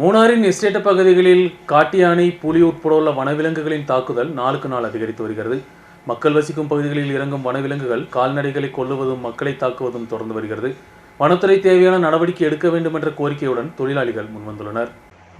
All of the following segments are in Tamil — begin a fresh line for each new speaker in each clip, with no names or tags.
மூணாரின் எஸ்டேட் பகுதிகளில் காட்டு யானை, புலி உட்பட வனவிலங்குகளின் தாக்குதல் நாளுக்கு நாள் அதிகரித்து வருகிறது. மக்கள் வசிக்கும் பகுதிகளில் இறங்கும் வனவிலங்குகள் கால்நடைகளை கொல்லுவதும் மக்களை தாக்குவதும் தொடர்ந்து வருகிறது. வனத்துறை தேவையான நடவடிக்கை எடுக்க வேண்டும் என்ற கோரிக்கையுடன் தொழிலாளிகள் முன்வந்துள்ளனர்.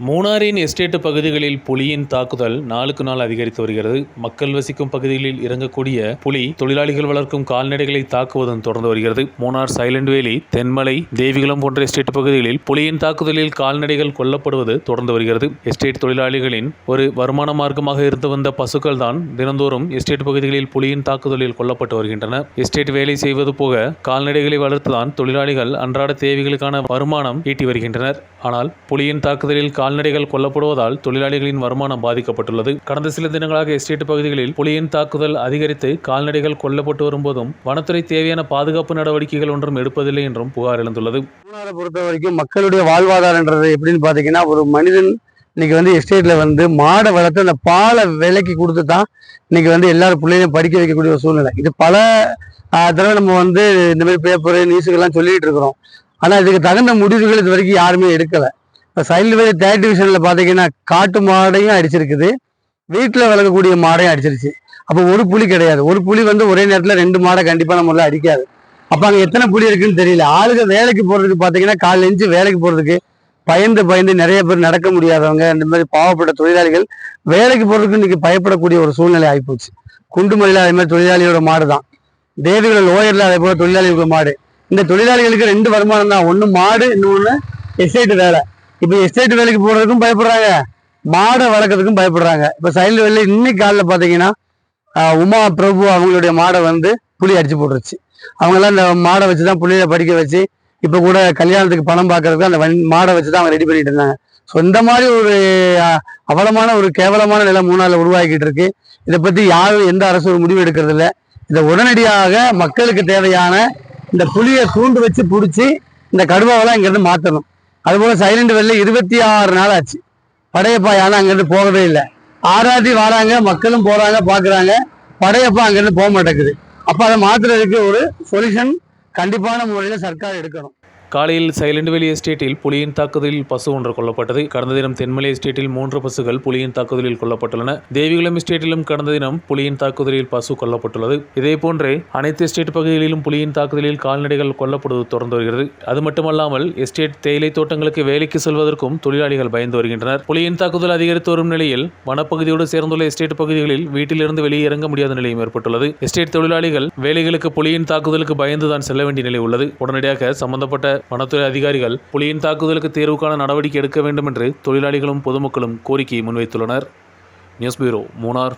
மூணாரின் எஸ்டேட் பகுதிகளில் புலியின் தாக்குதல் நாளுக்கு நாள் அதிகரித்து வருகிறது. மக்கள் வசிக்கும் பகுதிகளில் இறங்கக்கூடிய புலி தொழிலாளிகள் வளர்க்கும் கால்நடைகளை தாக்குவதும் தொடர்ந்து வருகிறது. மூணார் சைலண்ட் வேலி, தென்மலை, தேவிகுளம் போன்ற எஸ்டேட் பகுதிகளில் புலியின் தாக்குதலில் கால்நடைகள் கொல்லப்படுவது தொடர்ந்து வருகிறது. எஸ்டேட் தொழிலாளிகளின் ஒரு வருமான மார்க்கமாக இருந்து வந்த பசுக்கள் தான் தினந்தோறும் எஸ்டேட் பகுதிகளில் புலியின் தாக்குதலில் கொல்லப்பட்டு வருகின்றன. எஸ்டேட் வேலை செய்வது போக கால்நடைகளை வளர்த்துதான் தொழிலாளிகள் அன்றாட தேவைகளுக்கான வருமானம் ஈட்டி வருகின்றனர். ஆனால் புலியின் தாக்குதலில் கால்நடைகள் கொல்லப்படுவதால் தொழிலாளிகளின் வருமானம் பாதிக்கப்பட்டுள்ளது. கடந்த சில தினங்களாக எஸ்டேட் பகுதிகளில் புலியின் தாக்குதல் அதிகரித்து கால்நடைகள் கொல்லப்பட்டு வரும்போதும் வனத்துறை தேவையான பாதுகாப்பு நடவடிக்கைகள் ஒன்றும் எடுப்பதில்லை என்றும் புகார் எழுந்துள்ளது.
மூணாரை பொறுத்த வரைக்கும் மக்களுடைய வாழ்வாதாரன்றது எப்படின்னு பாத்தீங்கன்னா, ஒரு மனிதன் இன்னைக்கு எஸ்டேட்ல மாடை வளர்த்து அந்த பாலை விலைக்கு கொடுத்து தான் இன்னைக்கு எல்லாரும் பிள்ளைகளையும் படிக்க வைக்கக்கூடிய ஒரு சூழ்நிலை. இது பல தடவை நம்ம இந்த மாதிரி பேப்பர் நியூஸுகள்லாம் சொல்லிட்டு இருக்கிறோம். ஆனா இதுக்கு தகுந்த முடிவுகள் இது வரைக்கும் யாருமே எடுக்கல. இப்போ சைல்டு வேலி 3rd டிவிஷனில் பார்த்தீங்கன்னா காட்டு மாடையும் அடிச்சிருக்குது, வீட்டில் வளர்க்கக்கூடிய மாடையும் அடிச்சிருச்சு. அப்போ ஒரு புலி கிடையாது. ஒரு புலி ஒரே நேரத்தில் 2 மாடை கண்டிப்பாக நம்மளால அடிக்காது. அப்போ அங்கே எத்தனை புலி இருக்குன்னு தெரியல. ஆளுங்க வேலைக்கு போகிறதுக்கு பார்த்தீங்கன்னா காலைல எஞ்சி வேலைக்கு போகிறதுக்கு பயந்து நிறைய பேர் நடக்க முடியாதவங்க, இந்த மாதிரி பாவப்பட்ட தொழிலாளிகள் வேலைக்கு போகிறதுக்கு இன்னைக்கு பயப்படக்கூடிய ஒரு சூழ்நிலை ஆகிப்போச்சு. குண்டுமலையில் அதே மாதிரி தொழிலாளியோட மாடு தான், தேவிகுளம் லோயரில் அதே போல தொழிலாளிகளோட மாடு. இந்த தொழிலாளிகளுக்கு 2 வருமானம் தான், ஒன்று மாடு, இன்னொன்று எஸ்டேட் வேலை. இப்போ எஸ்டேட் வேலைக்கு போறதுக்கும் பயப்படுறாங்க, மாடை வளர்க்கறதுக்கும் பயப்படுறாங்க. இப்போ சைல்டு வேலை இன்னைக்கு காலையில் பார்த்தீங்கன்னா உமா பிரபு அவங்களுடைய மாடை புலி அடிச்சு போட்டுருச்சு. அவங்கெல்லாம் இந்த மாடை வச்சு தான் புள்ளியை படிக்க வச்சு இப்போ கூட கல்யாணத்துக்கு பணம் பார்க்கறதுக்கு அந்த மாடை வச்சு தான் அவங்க ரெடி பண்ணிட்டு இருந்தாங்க. ஸோ இந்த மாதிரி ஒரு அவலமான ஒரு கேவலமான நிலை மூணாரில் உருவாக்கிட்டு இருக்கு. இதை பற்றி யாரும் எந்த அரசு ஒரு முடிவு எடுக்கிறது இல்லை. இதை உடனடியாக மக்களுக்கு தேவையான இந்த புலியை தூண்டு வச்சு பிடிச்சி இந்த கடுவாவெல்லாம் இங்கேருந்து மாற்றணும். அதுபோல சைலண்ட் வேலியில் 26 நாள் ஆச்சு, படையப்பா யானை அங்கேருந்து போகவே இல்லை. ஆராதி வராங்க, மக்களும் போறாங்க பார்க்குறாங்க, படையப்பா அங்கேருந்து போக மாட்டேங்குது. அப்போ அதை மாற்றுறதுக்கு ஒரு சொல்யூஷன் கண்டிப்பான முறையில் சர்க்கார் எடுக்கணும்.
காலையில் சைலண்ட் வேலி எஸ்டேட்டில் புலியின் தாக்குதலில் பசு ஒன்று கொல்லப்பட்டது. கடந்த தினம் தென்மலை எஸ்டேட்டில் 3 பசுகள் புலியின் தாக்குதலில் கொல்லப்பட்டுள்ளன. தேவிகுளம் எஸ்டேட்டிலும் கடந்த தினம் புலியின் தாக்குதலில் பசு கொல்லப்பட்டுள்ளது. இதேபோன்றே அனைத்து எஸ்டேட் பகுதிகளிலும் புலியின் தாக்குதலில் கால்நடைகள் கொல்லப்படுவது தொடர்ந்து வருகிறது. அது மட்டுமல்லாமல் எஸ்டேட் தேயிலை தோட்டங்களுக்கு வேலைக்கு செல்வதற்கும் தொழிலாளிகள் பயந்து வருகின்றனர். புலியின் தாக்குதல் அதிகரித்து வரும் நிலையில் வனப்பகுதியோடு சேர்ந்துள்ள எஸ்டேட் பகுதிகளில் வீட்டிலிருந்து வெளியே இறங்க முடியாத நிலையும் ஏற்பட்டுள்ளது. எஸ்டேட் தொழிலாளிகள் வேலைகளுக்கு புலியின் தாக்குதலுக்கு பயந்துதான் செல்ல வேண்டிய நிலை உள்ளது. உடனடியாக சம்பந்தப்பட்ட வனத்துறை அதிகாரிகள் புலியின் தாக்குதலுக்கு தேர்வுக்கான நடவடிக்கை எடுக்க வேண்டும் என்று தொழிலாளிகளும் பொதுமக்களும் கோரிக்கையை முன்வைத்துள்ளனர். News bureau, Munnar.